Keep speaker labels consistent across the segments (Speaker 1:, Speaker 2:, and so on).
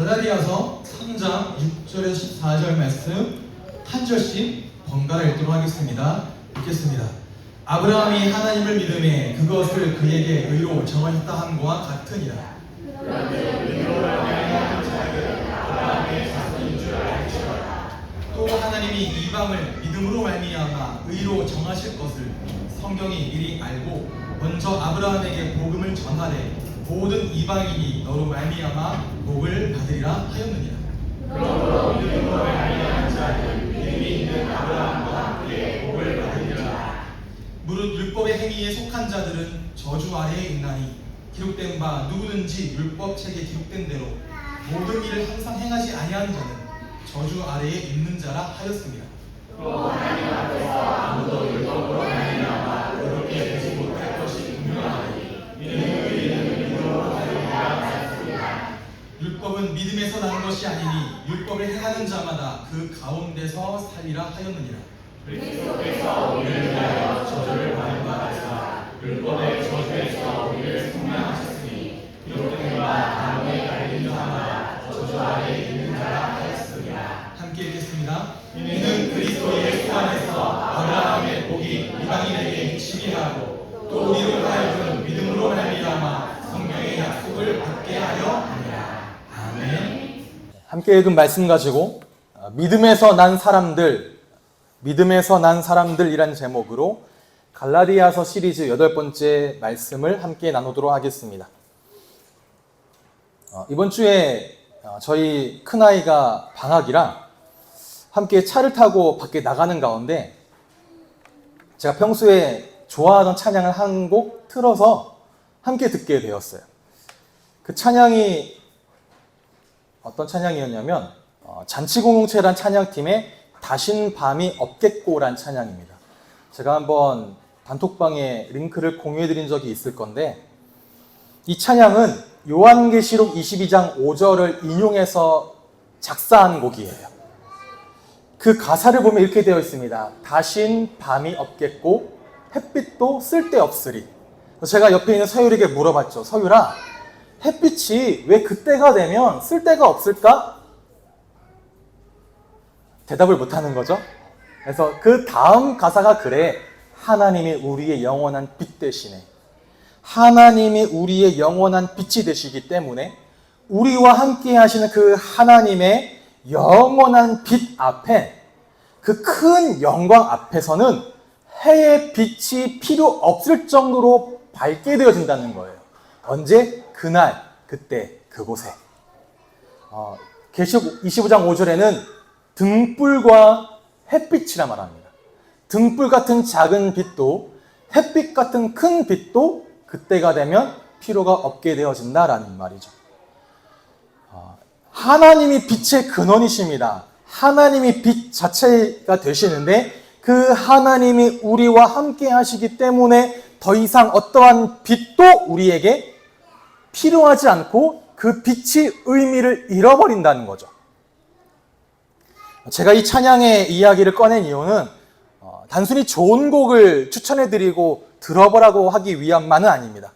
Speaker 1: 갈라디아서 3장 6절에서 14절 말씀 한 절씩 번갈아 읽도록 하겠습니다. 읽겠습니다. 아브라함이 하나님을 믿음에 그것을 그에게 의로 정하였다 함과 같으니라. 또 하나님이 이방을 믿음으로 말미암아 의로 정하실 것을 성경이 미리 알고 먼저 아브라함에게 복음을 전하되 모든 이방인이 너로 말미암아 복을 받으리라 하였느니라. 그러므로 믿음으로 말미암은 자는 믿음이 있는 아브라함과 함께 복을 받으리라. 무릇 율법의 행위에 속한 자들은 저주 아래에 있나니 기록된 바 누구든지 율법 책에 기록된 대로 모든 일을 항상 행하지 아니하는 자는 저주 아래에 있는 자라 하였습니다. 또 하나님 앞에서 아무도 율법으로 말미암아 의롭게 되지 못할 것이 분명하니 이는 의인은 믿음으로 살리라 하였습니다. 율법은 믿음에서 난 것이 아니니 율법을 행하는 자마다 그 가운데서 살리라 하였느니라. 그리스도께서 우리를 위하여 저주를 받은 바 되사 율법의 저주에서 우리를 속량하셨으니 기록된 바 가문에 갈린 자마다 저주 아래에 있는 자라 하였습니다. 함께 읽겠습니다. 이는 그리스도의 피 안에서 아브라함의 복이 이방인에게 미치게 하고 또 우리로 하여금 믿음으로 말미암아 성령의 약속을 받게 하려 하니라. 아멘.
Speaker 2: 함께 읽은 말씀 가지고 믿음에서 난 사람들이라는 제목으로 갈라디아서 시리즈 8번째 말씀을 함께 나누도록 하겠습니다. 이번 주에 저희 큰아이가 방학이라 함께 차를 타고 밖에 나가는 가운데 제가 평소에 좋아하던 찬양을 한 곡 틀어서 함께 듣게 되었어요. 그 찬양이 어떤 찬양이었냐면 잔치공동체란 찬양팀의 다신 밤이 없겠고란 찬양입니다. 제가 한번 단톡방에 링크를 공유해드린 적이 있을 건데 이 찬양은 요한계시록 22장 5절을 인용해서 작사한 곡이에요. 그 가사를 보면 이렇게 되어 있습니다. 다신 밤이 없겠고 햇빛도 쓸데없으리. 제가 옆에 있는 서율에게 물어봤죠. 서율아, 햇빛이 왜 그때가 되면 쓸데가 없을까? 대답을 못하는 거죠. 그래서 그 다음 가사가 그래. 하나님이 우리의 영원한 빛 되시네. 하나님이 우리의 영원한 빛이 되시기 때문에 우리와 함께 하시는 그 하나님의 영원한 빛 앞에, 그 큰 영광 앞에서는 해의 빛이 필요 없을 정도로 밝게 되어진다는 거예요. 언제? 그날, 그때, 그곳에. 계시록 25장 5절에는 등불과 햇빛이라 말합니다. 등불 같은 작은 빛도 햇빛 같은 큰 빛도 그때가 되면 필요가 없게 되어진다라는 말이죠. 하나님이 빛의 근원이십니다. 하나님이 빛 자체가 되시는데 그 하나님이 우리와 함께 하시기 때문에 더 이상 어떠한 빛도 우리에게 필요하지 않고 그 빛이 의미를 잃어버린다는 거죠. 제가 이 찬양의 이야기를 꺼낸 이유는 단순히 좋은 곡을 추천해드리고 들어보라고 하기 위함만은 아닙니다.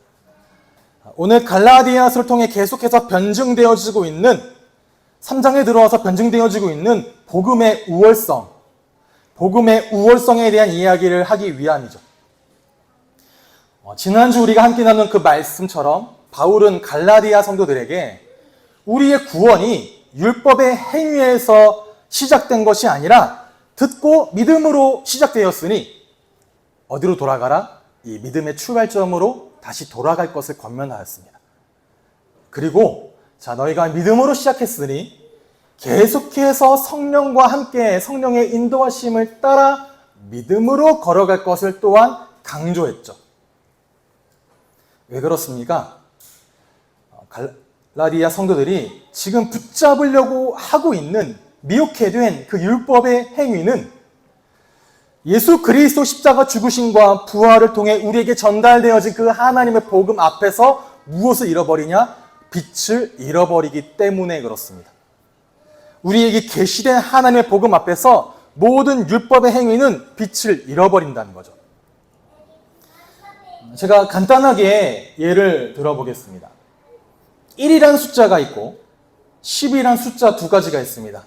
Speaker 2: 오늘 갈라디아서를 통해 계속해서 변증되어지고 있는 3장에 들어와서 변증되어지고 있는 복음의 우월성에 대한 이야기를 하기 위함이죠. 지난주 우리가 함께 나눈 그 말씀처럼 바울은 갈라디아 성도들에게 우리의 구원이 율법의 행위에서 시작된 것이 아니라 듣고 믿음으로 시작되었으니 어디로 돌아가라? 이 믿음의 출발점으로 다시 돌아갈 것을 권면하였습니다. 그리고 너희가 믿음으로 시작했으니 계속해서 성령과 함께 성령의 인도하심을 따라 믿음으로 걸어갈 것을 또한 강조했죠. 왜 그렇습니까? 갈라디아 성도들이 지금 붙잡으려고 하고 있는 미혹해 된 그 율법의 행위는 예수 그리스도 십자가 죽으심과 부활을 통해 우리에게 전달되어진 그 하나님의 복음 앞에서 무엇을 잃어버리냐? 빛을 잃어버리기 때문에 그렇습니다. 우리에게 계시된 하나님의 복음 앞에서 모든 율법의 행위는 빛을 잃어버린다는 거죠. 제가 간단하게 예를 들어보겠습니다. 1이라는 숫자가 있고 10이란 숫자 두 가지가 있습니다.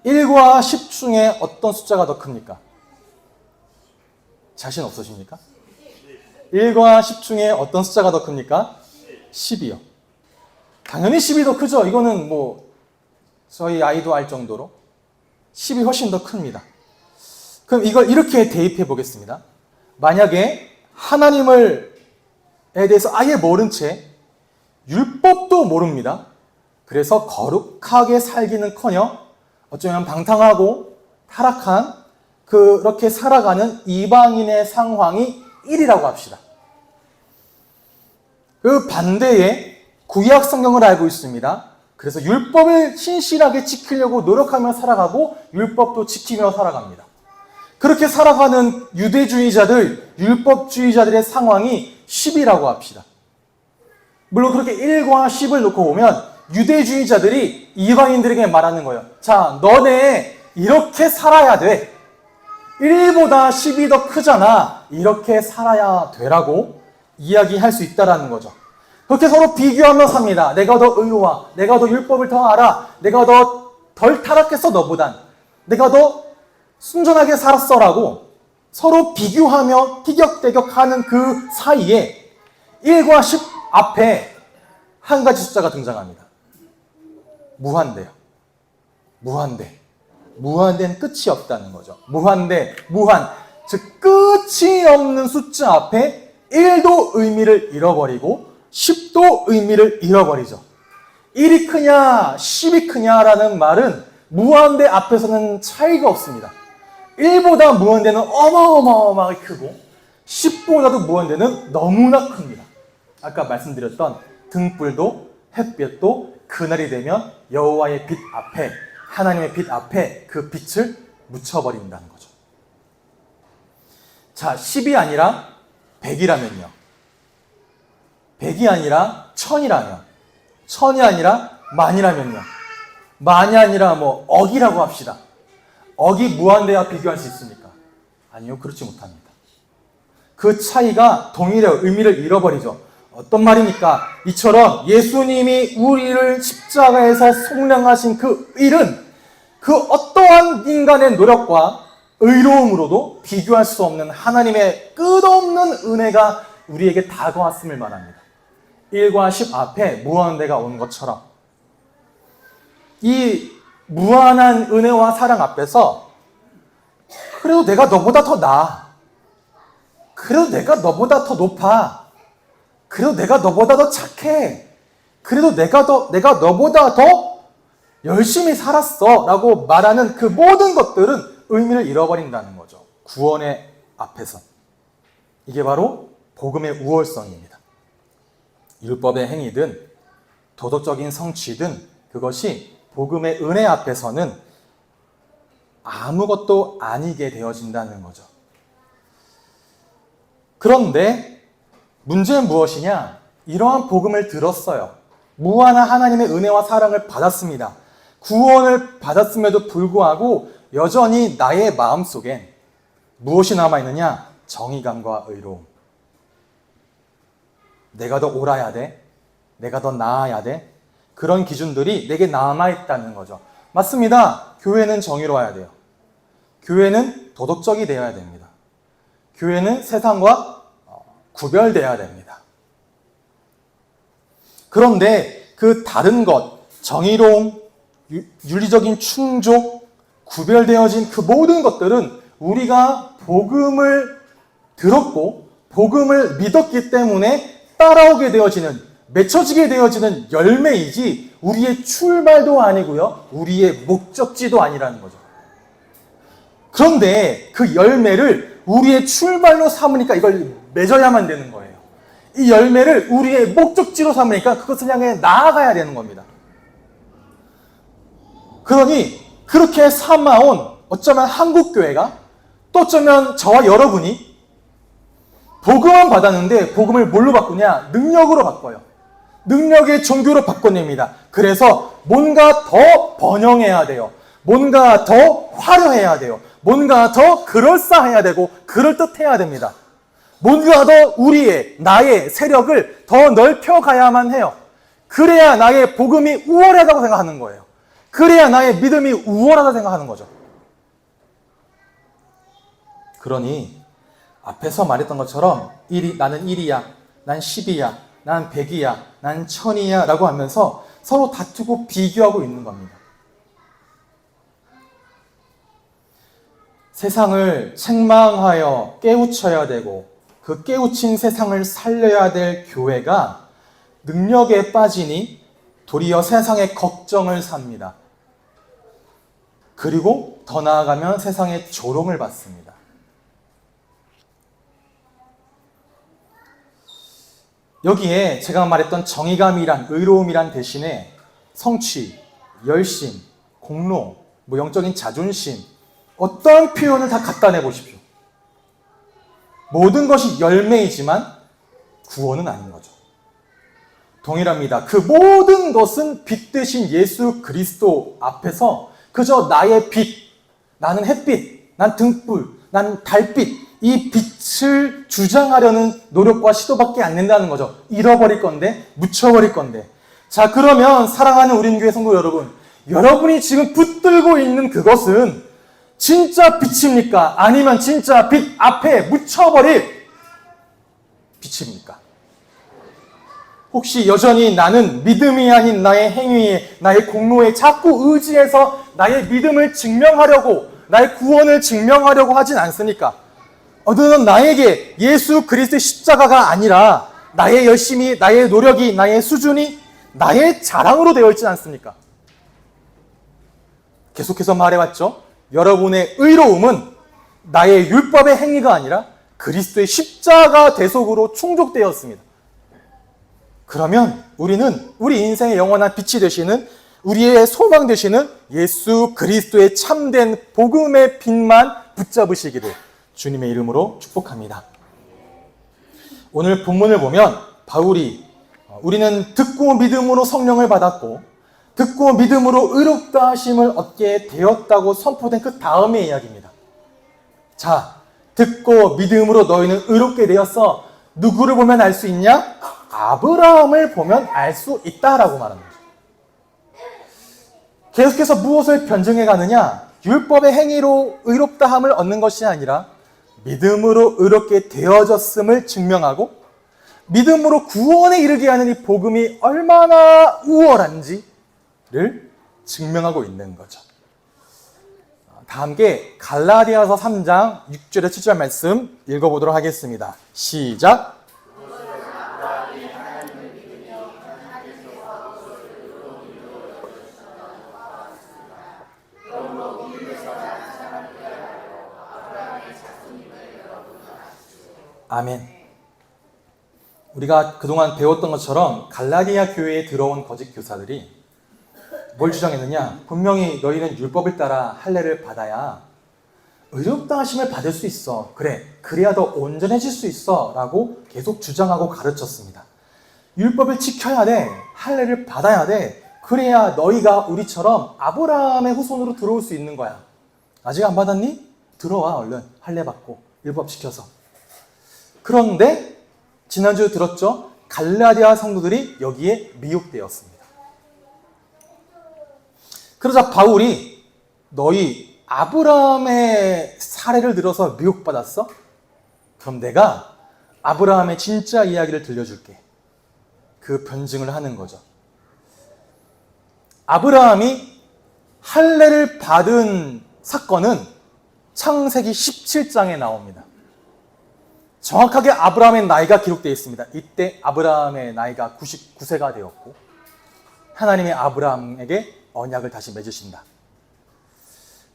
Speaker 2: 1과 10 중에 어떤 숫자가 더 큽니까? 자신 없으십니까? 1과 10 중에 어떤 숫자가 더 큽니까? 10이요. 당연히 10이 더 크죠. 이거는 뭐 저희 아이도 알 정도로 10이 훨씬 더 큽니다. 그럼 이걸 이렇게 대입해 보겠습니다. 만약에 하나님을 에 대해서 아예 모른 채 율법도 모릅니다. 그래서 거룩하게 살기는커녕 어쩌면 방탕하고 타락한 그렇게 살아가는 이방인의 상황이 1이라고 합시다. 그 반대에 구약 성경을 알고 있습니다. 그래서 율법을 신실하게 지키려고 노력하며 살아가고 율법도 지키며 살아갑니다. 그렇게 살아가는 유대주의자들, 율법주의자들의 상황이 10이라고 합시다. 물론 그렇게 1과 10을 놓고 보면 유대주의자들이 이방인들에게 말하는 거예요. 자, 너네 이렇게 살아야 돼. 1보다 10이 더 크잖아. 이렇게 살아야 되라고 이야기할 수 있다라는 거죠. 그렇게 서로 비교하며 삽니다. 내가 더 의로워. 내가 더 율법을 더 알아. 내가 더 덜 타락했어 너보단. 내가 더 순전하게 살았어라고 서로 비교하며 티격태격하는 그 사이에 1과 10 앞에 한 가지 숫자가 등장합니다. 무한대요. 무한대. 무한대는 끝이 없다는 거죠. 무한대, 무한. 즉 끝이 없는 숫자 앞에 1도 의미를 잃어버리고 10도 의미를 잃어버리죠. 1이 크냐 10이 크냐라는 말은 무한대 앞에서는 차이가 없습니다. 1보다 무한대는 어마어마하게 크고 10보다도 무한대는 너무나 큽니다. 아까 말씀드렸던 등불도 햇볕도 그날이 되면 여호와의 빛 앞에 하나님의 빛 앞에 그 빛을 묻혀버린다는 거죠. 자, 10이 아니라 100이라면요. 100이 아니라 1000이라면 1000이 아니라 만이라면요. 만이 아니라 뭐 억이라고 합시다. 억이 무한대와 비교할 수 있습니까? 아니요, 그렇지 못합니다. 그 차이가 동일해요. 의미를 잃어버리죠. 어떤 말입니까? 이처럼 예수님이 우리를 십자가에서 속량하신 그 일은 그 어떠한 인간의 노력과 의로움으로도 비교할 수 없는 하나님의 끝없는 은혜가 우리에게 다가왔음을 말합니다. 1과 10 앞에 무한대가 온 것처럼 이 무한한 은혜와 사랑 앞에서 그래도 내가 너보다 더 나아. 그래도 내가 너보다 더 높아. 그래도 내가 너보다 더 착해. 그래도 내가 너보다 더 열심히 살았어. 라고 말하는 그 모든 것들은 의미를 잃어버린다는 거죠. 구원의 앞에서. 이게 바로 복음의 우월성입니다. 율법의 행위든 도덕적인 성취든 그것이 복음의 은혜 앞에서는 아무것도 아니게 되어진다는 거죠. 그런데 문제는 무엇이냐? 이러한 복음을 들었어요. 무한한 하나님의 은혜와 사랑을 받았습니다. 구원을 받았음에도 불구하고 여전히 나의 마음속엔 무엇이 남아있느냐? 정의감과 의로움. 내가 더 옳아야 돼. 내가 더 나아야 돼. 그런 기준들이 내게 남아있다는 거죠. 맞습니다. 교회는 정의로워야 돼요. 교회는 도덕적이 되어야 됩니다. 교회는 세상과 구별되어야 됩니다. 그런데 그 다른 것, 정의로움, 윤리적인 충족, 구별되어진 그 모든 것들은 우리가 복음을 들었고 복음을 믿었기 때문에 따라오게 되어지는, 맺혀지게 되어지는 열매이지 우리의 출발도 아니고요. 우리의 목적지도 아니라는 거죠. 그런데 그 열매를 우리의 출발로 삼으니까 이걸 맺어야만 되는 거예요. 이 열매를 우리의 목적지로 삼으니까 그것을 향해 나아가야 되는 겁니다. 그러니 그렇게 삼아온 어쩌면 한국교회가 또 어쩌면 저와 여러분이 복음은 받았는데 복음을 뭘로 바꾸냐? 능력으로 바꿔요. 능력의 종교로 바꿔냅니다. 그래서 뭔가 더 번영해야 돼요. 뭔가 더 화려해야 돼요. 뭔가 더 그럴싸해야 되고 그럴듯해야 됩니다. 뭔가 더 나의 세력을 더 넓혀가야만 해요. 그래야 나의 복음이 우월하다고 생각하는 거예요. 그래야 나의 믿음이 우월하다고 생각하는 거죠. 그러니 앞에서 말했던 것처럼 나는 1이야, 난 10이야, 난 100이야, 난 1000이야 라고 하면서 서로 다투고 비교하고 있는 겁니다. 세상을 책망하여 깨우쳐야 되고 그 깨우친 세상을 살려야 될 교회가 능력에 빠지니 도리어 세상의 걱정을 삽니다. 그리고 더 나아가면 세상의 조롱을 받습니다. 여기에 제가 말했던 정의감이란 의로움이란 대신에 성취, 열심, 공로, 영적인 자존심 어떠한 표현을 다 갖다 내보십시오. 모든 것이 열매이지만 구원은 아닌 거죠. 동일합니다. 그 모든 것은 빛 대신 예수 그리스도 앞에서 그저 나의 빛, 나는 햇빛, 난 등불, 난 달빛, 이 빛을 주장하려는 노력과 시도밖에 안 된다는 거죠. 잃어버릴 건데, 묻혀버릴 건데. 자, 그러면 사랑하는 우리교회 성도 여러분, 여러분이 지금 붙들고 있는 그것은 진짜 빛입니까? 아니면 진짜 빛 앞에 묻혀버릴 빛입니까? 혹시 여전히 나는 믿음이 아닌 나의 행위에, 나의 공로에 자꾸 의지해서 나의 믿음을 증명하려고, 나의 구원을 증명하려고 하진 않습니까? 너는 나에게 예수 그리스도의 십자가가 아니라 나의 열심이, 나의 노력이, 나의 수준이 나의 자랑으로 되어 있지 않습니까? 계속해서 말해왔죠. 여러분의 의로움은 나의 율법의 행위가 아니라 그리스도의 십자가 대속으로 충족되었습니다. 그러면 우리는 우리 인생의 영원한 빛이 되시는, 우리의 소망 되시는 예수 그리스도의 참된 복음의 빛만 붙잡으시기를 주님의 이름으로 축복합니다. 오늘 본문을 보면 바울이 우리는 듣고 믿음으로 성령을 받았고 듣고 믿음으로 의롭다 하심을 얻게 되었다고 선포된 그 다음의 이야기입니다. 자, 듣고 믿음으로 너희는 의롭게 되었어. 누구를 보면 알 수 있냐? 아브라함을 보면 알 수 있다라고 말합니다. 계속해서 무엇을 변증해 가느냐? 율법의 행위로 의롭다함을 얻는 것이 아니라 믿음으로 의롭게 되어졌음을 증명하고 믿음으로 구원에 이르게 하는 이 복음이 얼마나 우월한지를 증명하고 있는 거죠. 다 함께 갈라디아서 3장 6절에 7절 말씀 읽어보도록 하겠습니다. 시작! 아멘. 우리가 그동안 배웠던 것처럼 갈라디아 교회에 들어온 거짓 교사들이 뭘 주장했느냐? 분명히 너희는 율법을 따라 할례를 받아야 의롭다 하심을 받을 수 있어. 그래야 더 온전해질 수 있어. 라고 계속 주장하고 가르쳤습니다. 율법을 지켜야 돼. 할례를 받아야 돼. 그래야 너희가 우리처럼 아브라함의 후손으로 들어올 수 있는 거야. 아직 안 받았니? 들어와 얼른 할례 받고 율법 지켜서. 그런데 지난주에 들었죠? 갈라디아 성도들이 여기에 미혹되었습니다. 그러자 바울이 너희 아브라함의 사례를 들어서 미혹받았어? 그럼 내가 아브라함의 진짜 이야기를 들려줄게. 그 변증을 하는 거죠. 아브라함이 할례를 받은 사건은 창세기 17장에 나옵니다. 정확하게 아브라함의 나이가 기록되어 있습니다. 이때 아브라함의 나이가 99세가 되었고 하나님의 아브라함에게 언약을 다시 맺으신다.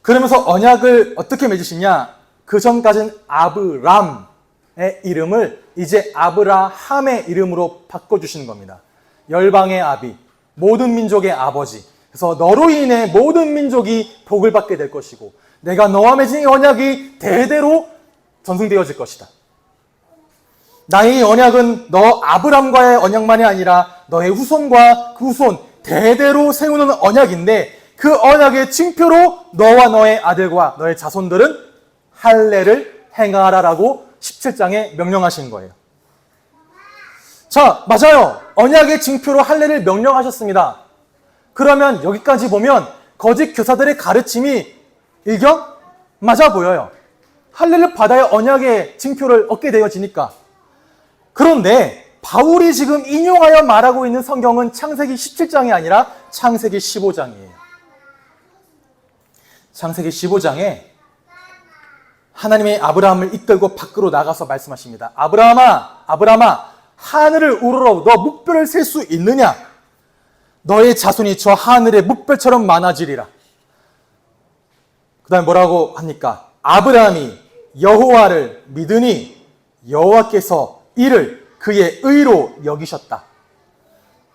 Speaker 2: 그러면서 언약을 어떻게 맺으시냐? 그 전까지는 아브람의 이름을 이제 아브라함의 이름으로 바꿔주시는 겁니다. 열방의 아비, 모든 민족의 아버지. 그래서 너로 인해 모든 민족이 복을 받게 될 것이고 내가 너와 맺은 이 언약이 대대로 전승되어질 것이다. 나의 언약은 너 아브람과의 언약만이 아니라 너의 후손과 그 후손 대대로 세우는 언약인데 그 언약의 징표로 너와 너의 아들과 너의 자손들은 할례를 행하라라고 17장에 명령하신 거예요. 자, 맞아요. 언약의 징표로 할례를 명령하셨습니다. 그러면 여기까지 보면 거짓 교사들의 가르침이 일견 맞아 보여요. 할례를 받아야 언약의 징표를 얻게 되어지니까. 그런데 바울이 지금 인용하여 말하고 있는 성경은 창세기 17장이 아니라 창세기 15장이에요. 창세기 15장에 하나님의 아브라함을 이끌고 밖으로 나가서 말씀하십니다. 아브라함아, 하늘을 우러러 너 묵별을 셀 수 있느냐? 너의 자손이 저 하늘의 묵별처럼 많아지리라. 그 다음에 뭐라고 합니까? 아브라함이 여호와를 믿으니 여호와께서 이를 그의 의로 여기셨다.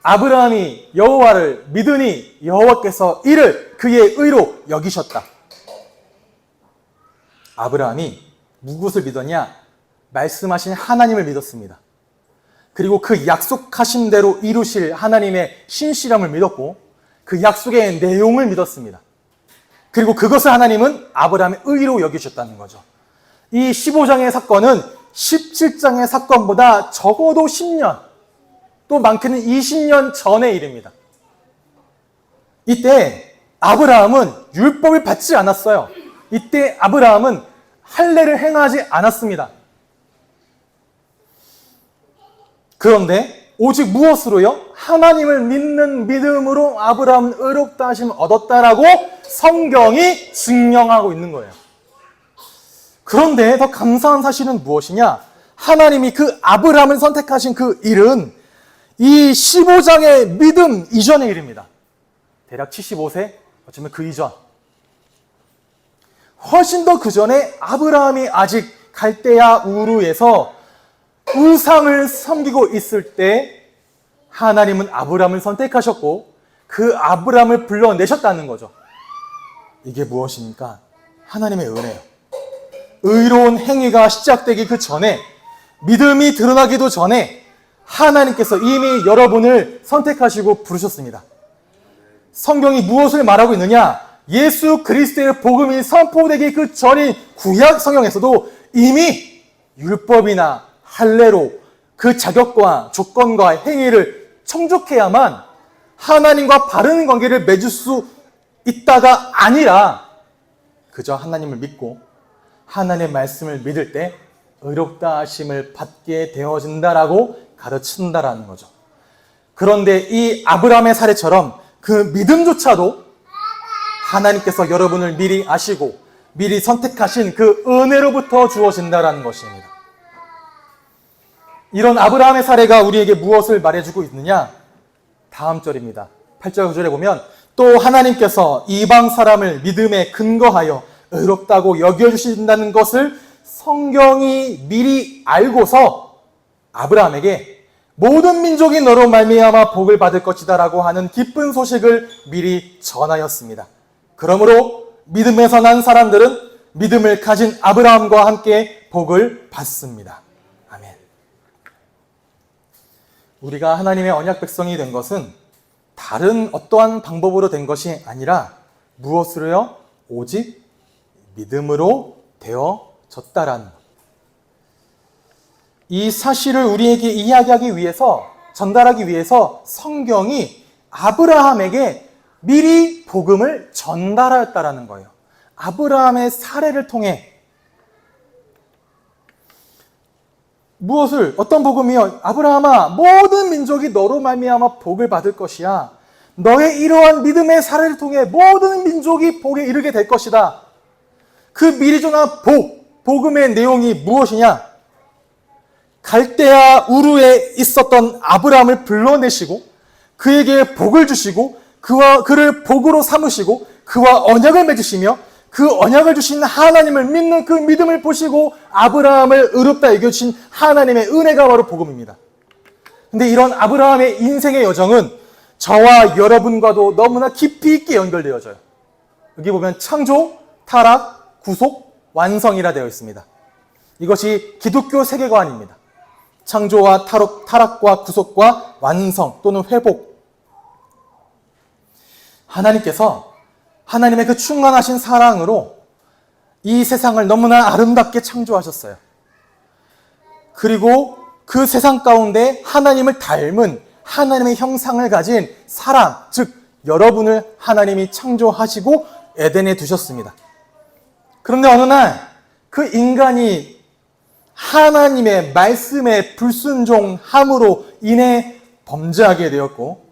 Speaker 2: 아브라함이 여호와를 믿으니 여호와께서 이를 그의 의로 여기셨다. 아브라함이 무엇을 믿었냐? 말씀하신 하나님을 믿었습니다. 그리고 그 약속하신 대로 이루실 하나님의 신실함을 믿었고 그 약속의 내용을 믿었습니다. 그리고 그것을 하나님은 아브라함의 의로 여기셨다는 거죠. 이 15장의 사건은 17장의 사건보다 적어도 10년, 또 많게는 20년 전의 일입니다. 이때 아브라함은 율법을 받지 않았어요. 이때 아브라함은 할례를 행하지 않았습니다. 그런데 오직 무엇으로요? 하나님을 믿는 믿음으로 아브라함은 의롭다 하심을 얻었다라고 성경이 증명하고 있는 거예요. 그런데 더 감사한 사실은 무엇이냐? 하나님이 그 아브라함을 선택하신 그 일은 이 15장의 믿음 이전의 일입니다. 대략 75세, 어쩌면 그 이전. 훨씬 더 그 전에 아브라함이 아직 갈대아 우르에서 우상을 섬기고 있을 때 하나님은 아브라함을 선택하셨고 그 아브라함을 불러내셨다는 거죠. 이게 무엇입니까? 하나님의 은혜예요. 의로운 행위가 시작되기 그 전에, 믿음이 드러나기도 전에 하나님께서 이미 여러분을 선택하시고 부르셨습니다. 성경이 무엇을 말하고 있느냐? 예수 그리스도의 복음이 선포되기 그 전인 구약 성경에서도 이미 율법이나 할례로 그 자격과 조건과 행위를 충족해야만 하나님과 바른 관계를 맺을 수 있다가 아니라 그저 하나님을 믿고 하나님의 말씀을 믿을 때 의롭다 하심을 받게 되어진다라고 가르친다라는 거죠. 그런데 이 아브라함의 사례처럼 그 믿음조차도 하나님께서 여러분을 미리 아시고 미리 선택하신 그 은혜로부터 주어진다라는 것입니다. 이런 아브라함의 사례가 우리에게 무엇을 말해주고 있느냐? 다음 절입니다. 8절 9절에 보면 또 하나님께서 이방 사람을 믿음에 근거하여 의롭다고 여겨주신다는 것을 성경이 미리 알고서 아브라함에게 모든 민족이 너로 말미암아 복을 받을 것이다 라고 하는 기쁜 소식을 미리 전하였습니다. 그러므로 믿음에서 난 사람들은 믿음을 가진 아브라함과 함께 복을 받습니다. 아멘. 우리가 하나님의 언약 백성이 된 것은 다른 어떠한 방법으로 된 것이 아니라 무엇으로요? 오직 믿음으로 되어졌다라는 것. 이 사실을 우리에게 이야기하기 위해서, 전달하기 위해서 성경이 아브라함에게 미리 복음을 전달하였다라는 거예요. 아브라함의 사례를 통해 무엇을, 어떤 복음이요? 아브라함아, 모든 민족이 너로 말미암아 복을 받을 것이야. 너의 이러한 믿음의 사례를 통해 모든 민족이 복에 이르게 될 것이다. 그 미리 전한 복음의 내용이 무엇이냐? 갈대아 우르에 있었던 아브라함을 불러내시고 그에게 복을 주시고 그를 복으로 삼으시고 그와 언약을 맺으시며 그 언약을 주신 하나님을 믿는 그 믿음을 보시고 아브라함을 의롭다 여겨주신 하나님의 은혜가 바로 복음입니다. 근데 이런 아브라함의 인생의 여정은 저와 여러분과도 너무나 깊이 있게 연결되어져요. 여기 보면 창조, 타락, 구속, 완성이라 되어 있습니다. 이것이 기독교 세계관입니다. 창조와 타락과 구속과 완성 또는 회복. 하나님께서 하나님의 그 충만하신 사랑으로 이 세상을 너무나 아름답게 창조하셨어요. 그리고 그 세상 가운데 하나님을 닮은 하나님의 형상을 가진 사람, 즉 여러분을 하나님이 창조하시고 에덴에 두셨습니다. 그런데 어느 날 그 인간이 하나님의 말씀에 불순종함으로 인해 범죄하게 되었고,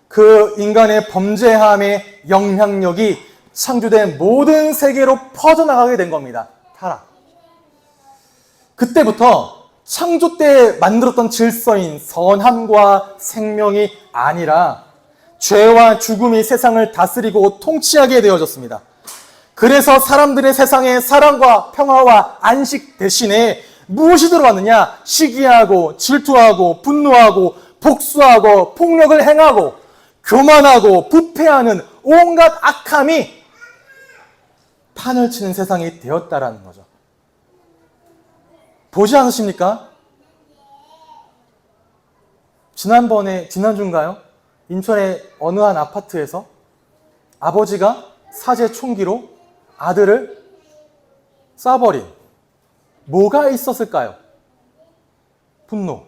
Speaker 2: 그 인간의 범죄함의 영향력이 창조된 모든 세계로 퍼져나가게 된 겁니다. 타락. 그때부터 창조 때 만들었던 질서인 선함과 생명이 아니라 죄와 죽음이 세상을 다스리고 통치하게 되어졌습니다. 그래서 사람들의 세상에 사랑과 평화와 안식 대신에 무엇이 들어왔느냐? 시기하고 질투하고 분노하고 복수하고 폭력을 행하고 교만하고 부패하는 온갖 악함이 판을 치는 세상이 되었다라는 거죠. 보지 않으십니까? 지난주인가요? 인천의 어느 한 아파트에서 아버지가 사제 총기로 아들을 쏴버린, 뭐가 있었을까요? 분노.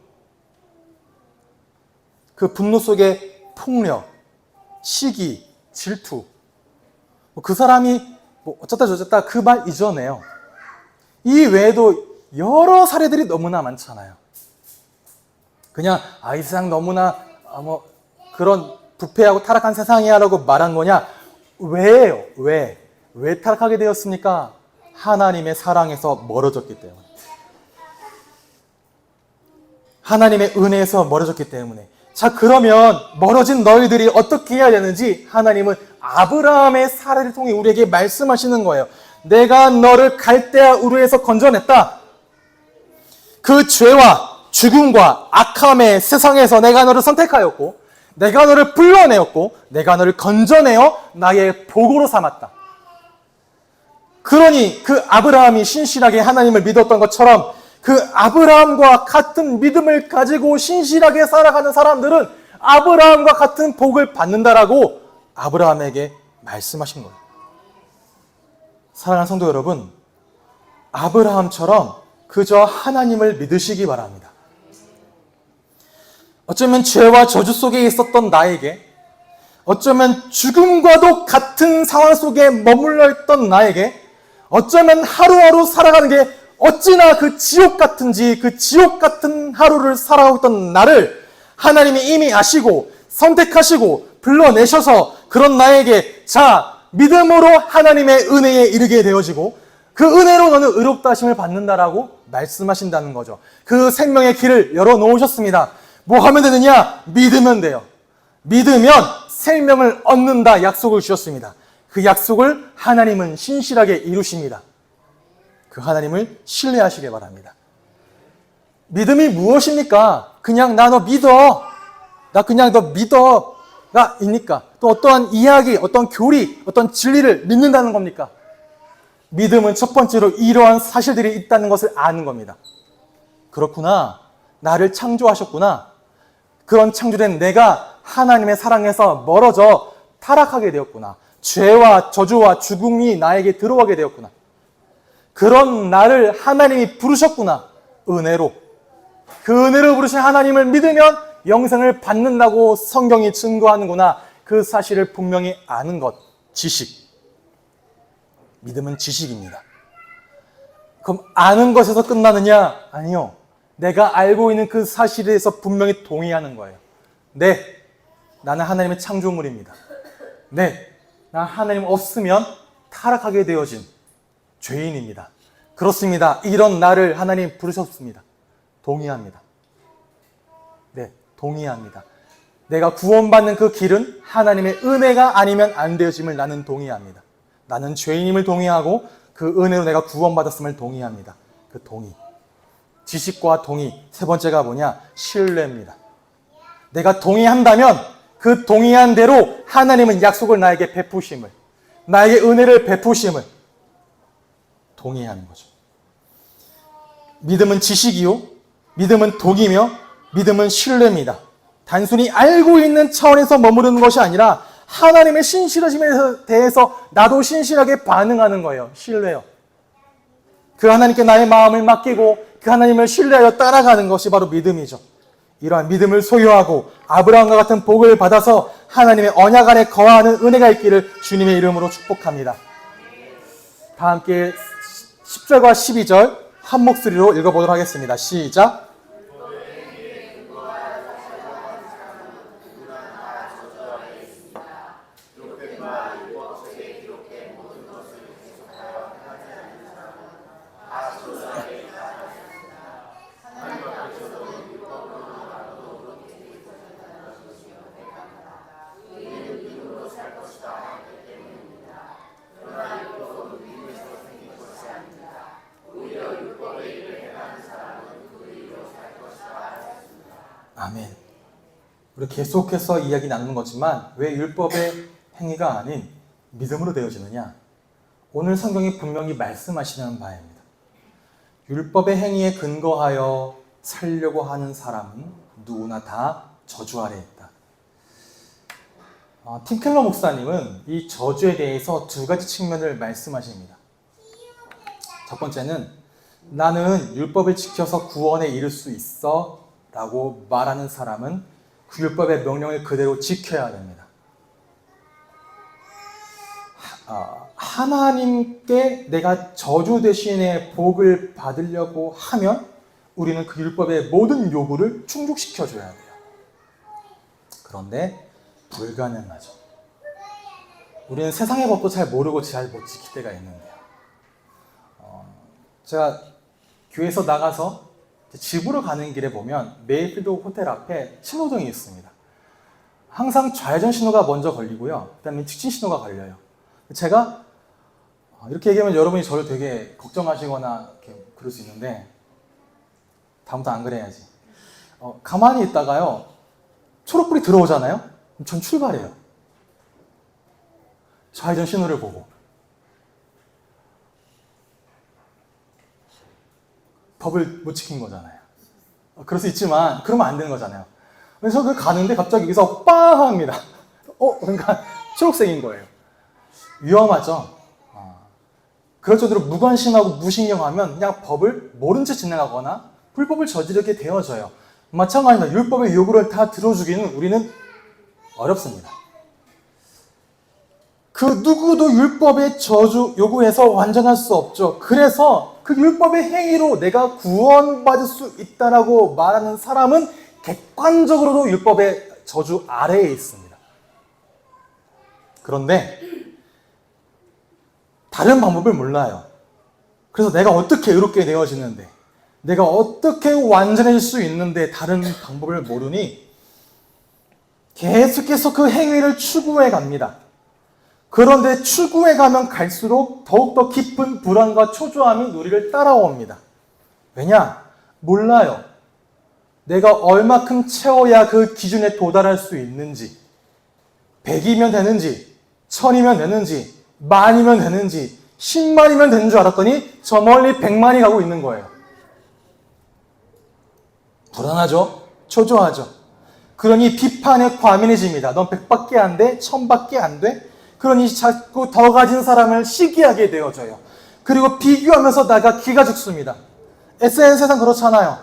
Speaker 2: 그 분노 속에 폭력, 시기, 질투. 그 사람이 어쩌다 저쩌다 그 말 이전에요. 이 외에도 여러 사례들이 너무나 많잖아요. 그냥 이 세상 너무나 그런 부패하고 타락한 세상이야 라고 말한 거냐? 왜요? 왜 타락하게 되었습니까? 하나님의 사랑에서 멀어졌기 때문에. 하나님의 은혜에서 멀어졌기 때문에. 자, 그러면 멀어진 너희들이 어떻게 해야 되는지 하나님은 아브라함의 사례를 통해 우리에게 말씀하시는 거예요. 내가 너를 갈대아 우르에서 건져냈다. 그 죄와 죽음과 악함의 세상에서 내가 너를 선택하였고, 내가 너를 불러내었고, 내가 너를 건져내어 나의 복으로 삼았다. 그러니 그 아브라함이 신실하게 하나님을 믿었던 것처럼 그 아브라함과 같은 믿음을 가지고 신실하게 살아가는 사람들은 아브라함과 같은 복을 받는다라고 아브라함에게 말씀하신 거예요. 사랑하는 성도 여러분, 아브라함처럼 그저 하나님을 믿으시기 바랍니다. 어쩌면 죄와 저주 속에 있었던 나에게, 어쩌면 죽음과도 같은 상황 속에 머물러 있던 나에게, 어쩌면 하루하루 살아가는 게 어찌나 그 지옥 같은지, 그 지옥 같은 하루를 살아가고 있던 나를 하나님이 이미 아시고 선택하시고 불러내셔서 그런 나에게 자, 믿음으로 하나님의 은혜에 이르게 되어지고 그 은혜로 너는 의롭다 하심을 받는다라고 말씀하신다는 거죠. 그 생명의 길을 열어놓으셨습니다. 뭐 하면 되느냐? 믿으면 돼요. 믿으면 생명을 얻는다 약속을 주셨습니다. 그 약속을 하나님은 신실하게 이루십니다. 그 하나님을 신뢰하시기 바랍니다. 믿음이 무엇입니까? 그냥 나 너 믿어. 나 그냥 너 믿어가 있니까? 또 어떠한 이야기, 어떤 교리, 어떤 진리를 믿는다는 겁니까? 믿음은 첫 번째로 이러한 사실들이 있다는 것을 아는 겁니다. 그렇구나. 나를 창조하셨구나. 그런 창조된 내가 하나님의 사랑에서 멀어져 타락하게 되었구나. 죄와 저주와 죽음이 나에게 들어오게 되었구나. 그런 나를 하나님이 부르셨구나. 은혜로. 그 은혜로 부르신 하나님을 믿으면 영생을 받는다고 성경이 증거하는구나. 그 사실을 분명히 아는 것. 지식. 믿음은 지식입니다. 그럼 아는 것에서 끝나느냐? 아니요. 내가 알고 있는 그 사실에 대해서 분명히 동의하는 거예요. 네, 나는 하나님의 창조물입니다. 네, 나 하나님 없으면 타락하게 되어진 죄인입니다. 그렇습니다. 이런 나를 하나님 부르셨습니다. 동의합니다. 네, 동의합니다. 내가 구원받는 그 길은 하나님의 은혜가 아니면 안 되어짐을 나는 동의합니다. 나는 죄인임을 동의하고 그 은혜로 내가 구원받았음을 동의합니다. 그 동의. 지식과 동의. 세 번째가 뭐냐? 신뢰입니다. 내가 동의한다면 그 동의한 대로 하나님은 약속을 나에게 베푸심을, 나에게 은혜를 베푸심을 동의하는 거죠. 믿음은 지식이요, 믿음은 동의며, 믿음은 신뢰입니다. 단순히 알고 있는 차원에서 머무르는 것이 아니라 하나님의 신실하심에 대해서 나도 신실하게 반응하는 거예요. 신뢰요. 그 하나님께 나의 마음을 맡기고 그 하나님을 신뢰하여 따라가는 것이 바로 믿음이죠. 이러한 믿음을 소유하고 아브라함과 같은 복을 받아서 하나님의 언약 안에 거하는 은혜가 있기를 주님의 이름으로 축복합니다. 다 함께 10절과 12절 한 목소리로 읽어보도록 하겠습니다. 시작. 아멘. 우리 계속해서 이야기 나누는 거지만 왜 율법의 행위가 아닌 믿음으로 되어지느냐? 오늘 성경이 분명히 말씀하시는 바입니다. 율법의 행위에 근거하여 살려고 하는 사람은 누구나 다 저주 아래에 있다. 팀 켈러 목사님은 이 저주에 대해서 두 가지 측면을 말씀하십니다. 첫 번째는 나는 율법을 지켜서 구원에 이를 수 있어 라고 말하는 사람은 그 율법의 명령을 그대로 지켜야 됩니다. 하나님께 내가 저주 대신에 복을 받으려고 하면 우리는 그 율법의 모든 요구를 충족시켜줘야 돼요. 그런데 불가능하죠. 우리는 세상의 법도 잘 모르고 잘 못 지킬 때가 있는데요. 제가 교회에서 나가서 집으로 가는 길에 보면 메이필드 호텔 앞에 신호등이 있습니다. 항상 좌회전 신호가 먼저 걸리고요. 그 다음에 직진 신호가 걸려요. 제가 이렇게 얘기하면 여러분이 저를 되게 걱정하시거나 이렇게 그럴 수 있는데 다음부터 안 그래야지. 가만히 있다가요. 초록불이 들어오잖아요. 그럼 전 출발해요. 좌회전 신호를 보고. 법을 못 지킨 거잖아요. 그럴 수 있지만 그러면 안 되는 거잖아요. 그래서 그 가는데 갑자기 여기서 빵 합니다. 그러니까 초록색인 거예요. 위험하죠. 그럴 정도로 무관심하고 무신경하면 그냥 법을 모른 채 지나가거나 불법을 저지르게 되어져요. 마찬가지입니다. 율법의 요구를 다 들어주기는 우리는 어렵습니다. 그 누구도 율법의 저주 요구해서 완전할 수 없죠. 그래서 그 율법의 행위로 내가 구원받을 수 있다라고 말하는 사람은 객관적으로도 율법의 저주 아래에 있습니다. 그런데 다른 방법을 몰라요. 그래서 내가 어떻게 의롭게 되어지는데, 내가 어떻게 완전해질 수 있는데 다른 방법을 모르니 계속해서 그 행위를 추구해 갑니다. 그런데 추구해 가면 갈수록 더욱더 깊은 불안과 초조함이 우리를 따라옵니다. 왜냐? 몰라요. 내가 얼마큼 채워야 그 기준에 도달할 수 있는지, 100이면 되는지, 1000이면 되는지, 만이면 되는지, 10만이면 되는 줄 알았더니 저 멀리 100만이 가고 있는 거예요. 불안하죠? 초조하죠? 그러니 비판에 과민해집니다. 넌 100밖에 안 돼? 1000밖에 안 돼? 그러니 자꾸 더 가진 사람을 시기하게 되어져요. 그리고 비교하면서 나가 기가 죽습니다. SNS 세상 그렇잖아요.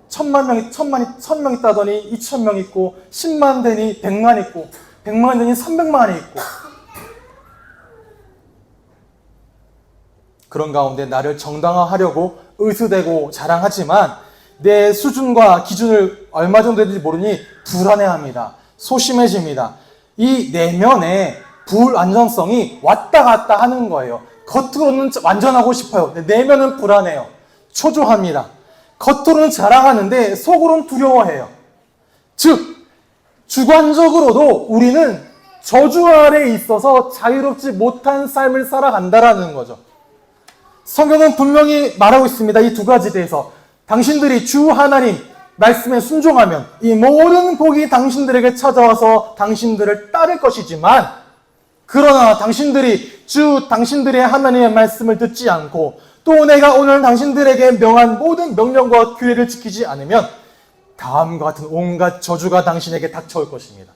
Speaker 2: 1000명 있다더니 2000명 있고, 10만 되니 100만 있고, 100만 되니 300만이 있고. 그런 가운데 나를 정당화하려고 의수되고 자랑하지만 내 수준과 기준을 얼마 정도 되는지 모르니 불안해합니다. 소심해집니다. 이 내면에 불안정성이 왔다 갔다 하는 거예요. 겉으로는 완전하고 싶어요. 내면은 불안해요. 초조합니다. 겉으로는 자랑하는데 속으로는 두려워해요. 즉, 주관적으로도 우리는 저주 아래에 있어서 자유롭지 못한 삶을 살아간다라는 거죠. 성경은 분명히 말하고 있습니다. 이 두 가지에 대해서. 당신들이 주 하나님 말씀에 순종하면 이 모든 복이 당신들에게 찾아와서 당신들을 따를 것이지만, 그러나 당신들의 하나님의 말씀을 듣지 않고 또 내가 오늘 당신들에게 명한 모든 명령과 규례를 지키지 않으면 다음과 같은 온갖 저주가 당신에게 닥쳐올 것입니다.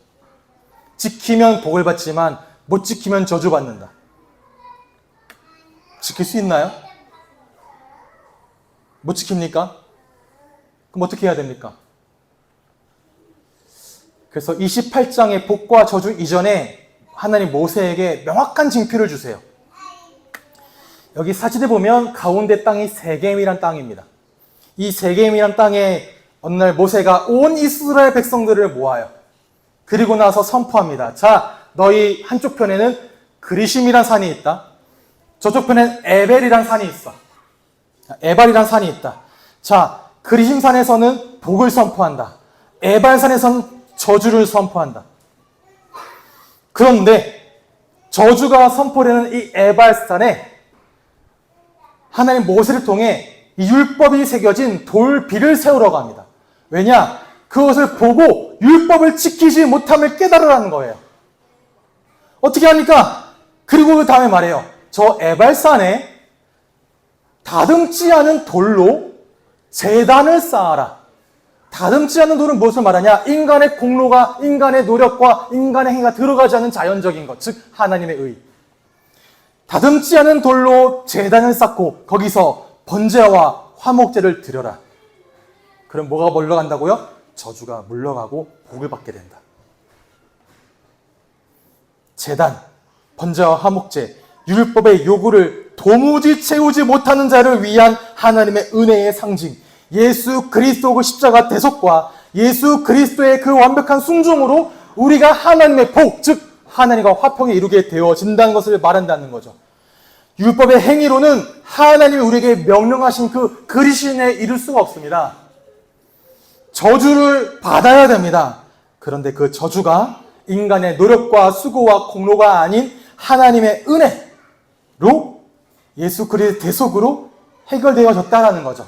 Speaker 2: 지키면 복을 받지만 못 지키면 저주받는다. 지킬 수 있나요? 못 지킵니까? 그럼 어떻게 해야 됩니까? 그래서 28장의 복과 저주 이전에 하나님 모세에게 명확한 징표를 주세요. 여기 사진에 보면 가운데 땅이 세겜이란 땅입니다. 이 세겜이란 땅에 어느 날 모세가 온 이스라엘 백성들을 모아요. 그리고 나서 선포합니다. 자, 너희 한쪽 편에는 그리심이란 산이 있다. 저쪽 편에는 에벨이란 산이 있어. 에발이란 산이 있다. 자, 그리심산에서는 복을 선포한다. 에발산에서는 저주를 선포한다. 그런데 저주가 선포되는 이 에발산에 하나님 모세를 통해 이 율법이 새겨진 돌비를 세우라고 합니다. 왜냐? 그것을 보고 율법을 지키지 못함을 깨달으라는 거예요. 어떻게 합니까? 그리고 그 다음에 말해요. 저 에발산에 다듬지 않은 돌로 제단을 쌓아라. 다듬지 않은 돌은 무엇을 말하냐? 인간의 공로가, 인간의 노력과 인간의 행위가 들어가지 않은 자연적인 것, 즉 하나님의 의. 다듬지 않은 돌로 제단을 쌓고 거기서 번제와 화목제를 드려라. 그럼 뭐가 물러간다고요? 저주가 물러가고 복을 받게 된다. 제단, 번제와 화목제, 율법의 요구를 도무지 채우지 못하는 자를 위한 하나님의 은혜의 상징, 예수 그리스도 그 십자가 대속과 예수 그리스도의 그 완벽한 순종으로 우리가 하나님의 복, 즉 하나님과 화평에 이루게 되어진다는 것을 말한다는 거죠. 율법의 행위로는 하나님이 우리에게 명령하신 그 그리심에 이룰 수가 없습니다. 저주를 받아야 됩니다. 그런데 그 저주가 인간의 노력과 수고와 공로가 아닌 하나님의 은혜로 예수 그리스도의 대속으로 해결되어졌다는 거죠.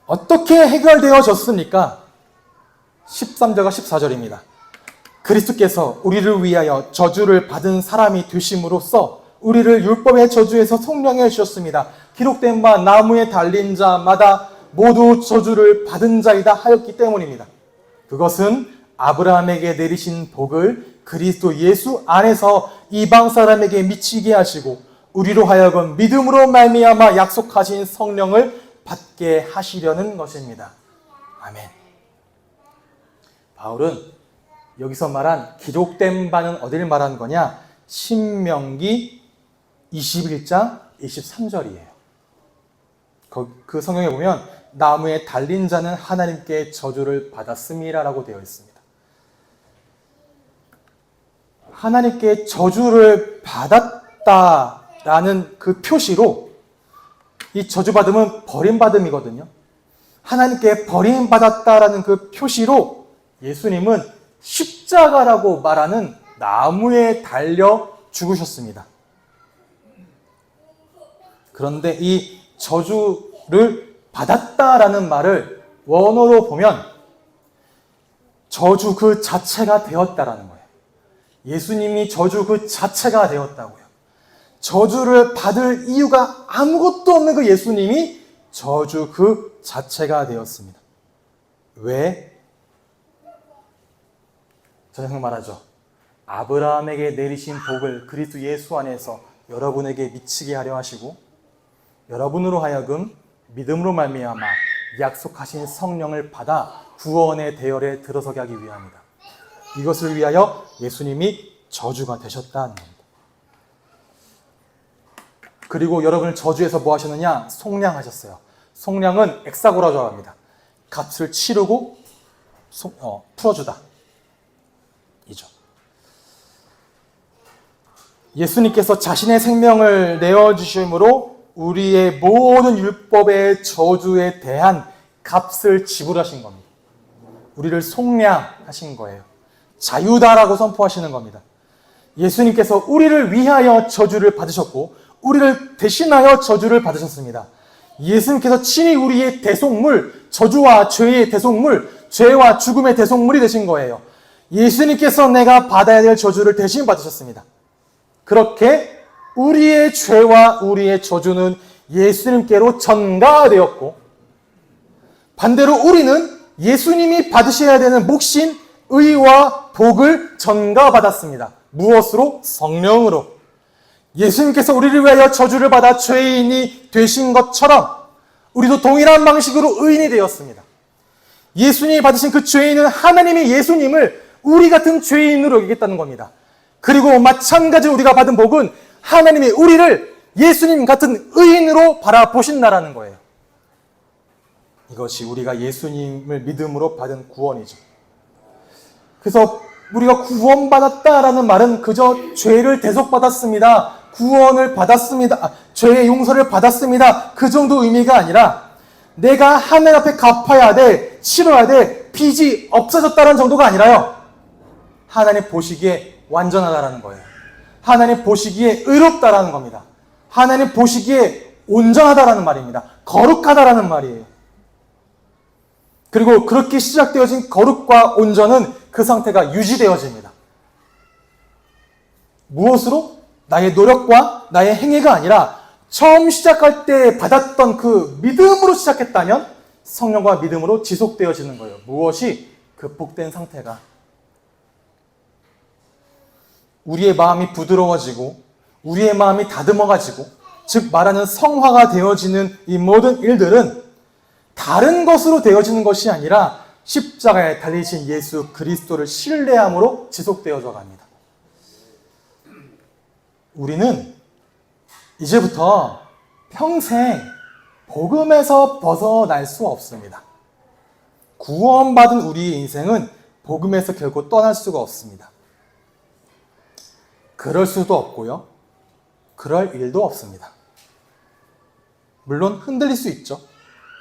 Speaker 2: 어떻게 해결되어졌습니까? 13절과 14절입니다. 그리스도께서 우리를 위하여 저주를 받은 사람이 되심으로써 우리를 율법의 저주에서 속량해 주셨습니다. 기록된 바 나무에 달린 자마다 모두 저주를 받은 자이다 하였기 때문입니다. 그것은 아브라함에게 내리신 복을 그리스도 예수 안에서 이방 사람에게 미치게 하시고 우리로 하여금 믿음으로 말미암아 약속하신 성령을 받게 하시려는 것입니다. 아멘. 바울은 여기서 말한 기록된 바는 어디를 말하는 거냐? 신명기 21장 23절이에요. 그 성경에 보면 나무에 달린 자는 하나님께 저주를 받았음이라고 되어 있습니다. 하나님께 저주를 받았다라는 그 표시로 이 저주받음은 버림받음이거든요. 하나님께 버림받았다라는 그 표시로 예수님은 십자가라고 말하는 나무에 달려 죽으셨습니다. 그런데 이 저주를 받았다라는 말을 원어로 보면 저주 그 자체가 되었다라는 거예요. 예수님이 저주 그 자체가 되었다고요. 저주를 받을 이유가 아무것도 없는 그 예수님이 저주 그 자체가 되었습니다. 왜? 저는 말하죠. 아브라함에게 내리신 복을 그리스도 예수 안에서 여러분에게 미치게 하려 하시고 여러분으로 하여금 믿음으로 말미암아 약속하신 성령을 받아 구원의 대열에 들어서게 하기 위함이다. 이것을 위하여 예수님이 저주가 되셨다는 겁니다. 그리고 여러분을 저주에서 뭐 하셨느냐? 속량하셨어요. 속량은 엑사고라고 합니다. 값을 치르고 풀어주다. 이죠. 예수님께서 자신의 생명을 내어주심으로 우리의 모든 율법의 저주에 대한 값을 지불하신 겁니다. 우리를 속량하신 거예요. 자유다라고 선포하시는 겁니다. 예수님께서 우리를 위하여 저주를 받으셨고 우리를 대신하여 저주를 받으셨습니다. 예수님께서 친히 우리의 대속물, 저주와 죄의 대속물, 죄와 죽음의 대속물이 되신 거예요. 예수님께서 내가 받아야 될 저주를 대신 받으셨습니다. 그렇게 우리의 죄와 우리의 저주는 예수님께로 전가되었고 반대로 우리는 예수님이 받으셔야 되는 몫인 의와 복을 전가받았습니다. 무엇으로? 성령으로. 예수님께서 우리를 위하여 저주를 받아 죄인이 되신 것처럼 우리도 동일한 방식으로 의인이 되었습니다. 예수님이 받으신 그 죄인은 하나님이 예수님을 우리 같은 죄인으로 여기겠다는 겁니다. 그리고 마찬가지로 우리가 받은 복은 하나님이 우리를 예수님 같은 의인으로 바라보신다라는 거예요. 이것이 우리가 예수님을 믿음으로 받은 구원이죠. 그래서 우리가 구원받았다라는 말은 그저 죄를 대속받았습니다, 구원을 받았습니다, 죄의 용서를 받았습니다, 그 정도 의미가 아니라 내가 하나님 앞에 갚아야 돼, 치러야 돼, 빚이 없어졌다는 정도가 아니라요, 하나님 보시기에 완전하다라는 거예요. 하나님 보시기에 의롭다라는 겁니다. 하나님 보시기에 온전하다라는 말입니다. 거룩하다라는 말이에요. 그리고 그렇게 시작되어진 거룩과 온전은 그 상태가 유지되어집니다. 무엇으로? 나의 노력과 나의 행위가 아니라 처음 시작할 때 받았던 그 믿음으로 시작했다면 성령과 믿음으로 지속되어지는 거예요. 무엇이? 극복된 상태가. 우리의 마음이 부드러워지고 우리의 마음이 다듬어가지고, 즉 말하는 성화가 되어지는 이 모든 일들은 다른 것으로 되어지는 것이 아니라 십자가에 달리신 예수 그리스도를 신뢰함으로 지속되어져 갑니다. 우리는 이제부터 평생 복음에서 벗어날 수 없습니다. 구원받은 우리의 인생은 복음에서 결코 떠날 수가 없습니다. 그럴 수도 없고요, 그럴 일도 없습니다. 물론 흔들릴 수 있죠,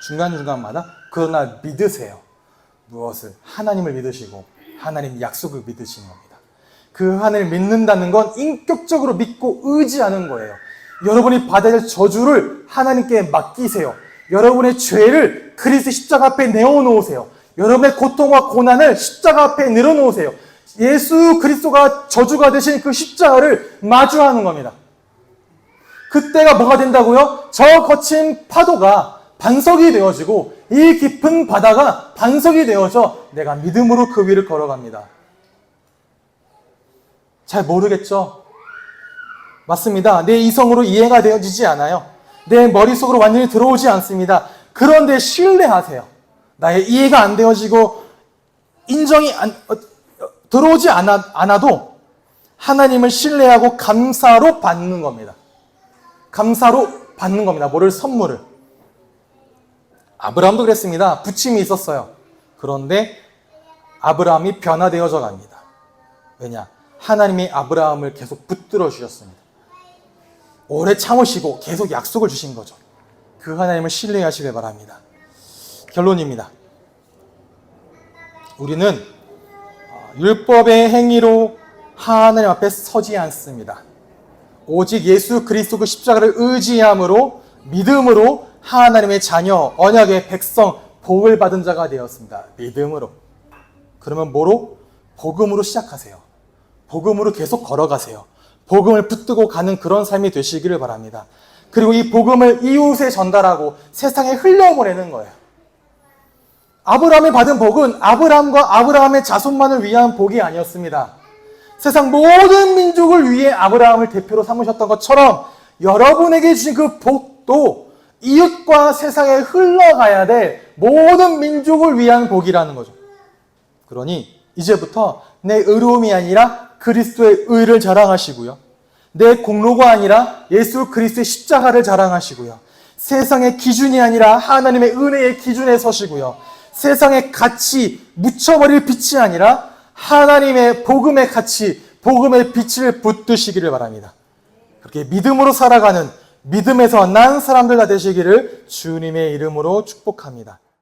Speaker 2: 중간중간마다. 그러나 믿으세요. 무엇을? 하나님을 믿으시고 하나님 약속을 믿으시는 겁니다. 그 하나님을 믿는다는 건 인격적으로 믿고 의지하는 거예요. 여러분이 받아야 할 저주를 하나님께 맡기세요. 여러분의 죄를 그리스도 십자가 앞에 내어놓으세요. 여러분의 고통과 고난을 십자가 앞에 내려놓으세요. 예수 그리스도가 저주가 되신 그 십자가를 마주하는 겁니다. 그때가 뭐가 된다고요? 저 거친 파도가 반석이 되어지고 이 깊은 바다가 반석이 되어져 내가 믿음으로 그 위를 걸어갑니다. 잘 모르겠죠? 맞습니다. 내 이성으로 이해가 되어지지 않아요. 내 머릿속으로 완전히 들어오지 않습니다. 그런데 신뢰하세요. 나의 이해가 안 되어지고 인정이 들어오지 않아도 하나님을 신뢰하고 감사로 받는 겁니다. 감사로 받는 겁니다. 뭐를? 선물을. 아브라함도 그랬습니다. 부침이 있었어요. 그런데 아브라함이 변화되어져 갑니다. 왜냐? 하나님이 아브라함을 계속 붙들어 주셨습니다. 오래 참으시고 계속 약속을 주신 거죠. 그 하나님을 신뢰하시길 바랍니다. 결론입니다. 우리는 율법의 행위로 하나님 앞에 서지 않습니다. 오직 예수 그리스도 그 십자가를 의지함으로, 믿음으로 하나님의 자녀, 언약의 백성, 복을 받은 자가 되었습니다. 믿음으로. 그러면 뭐로? 복음으로 시작하세요. 복음으로 계속 걸어가세요. 복음을 붙들고 가는 그런 삶이 되시기를 바랍니다. 그리고 이 복음을 이웃에 전달하고 세상에 흘려보내는 거예요. 아브라함이 받은 복은 아브라함과 아브라함의 자손만을 위한 복이 아니었습니다. 세상 모든 민족을 위해 아브라함을 대표로 삼으셨던 것처럼 여러분에게 주신 그 복도 이웃과 세상에 흘러가야 될 모든 민족을 위한 복이라는 거죠. 그러니 이제부터 내 의로움이 아니라 그리스도의 의를 자랑하시고요, 내 공로가 아니라 예수 그리스도의 십자가를 자랑하시고요, 세상의 기준이 아니라 하나님의 은혜의 기준에 서시고요, 세상의 가치, 묻혀버릴 빛이 아니라 하나님의 복음의 가치, 복음의 빛을 붙드시기를 바랍니다. 그렇게 믿음으로 살아가는, 믿음에서 난 사람들 다 되시기를 주님의 이름으로 축복합니다.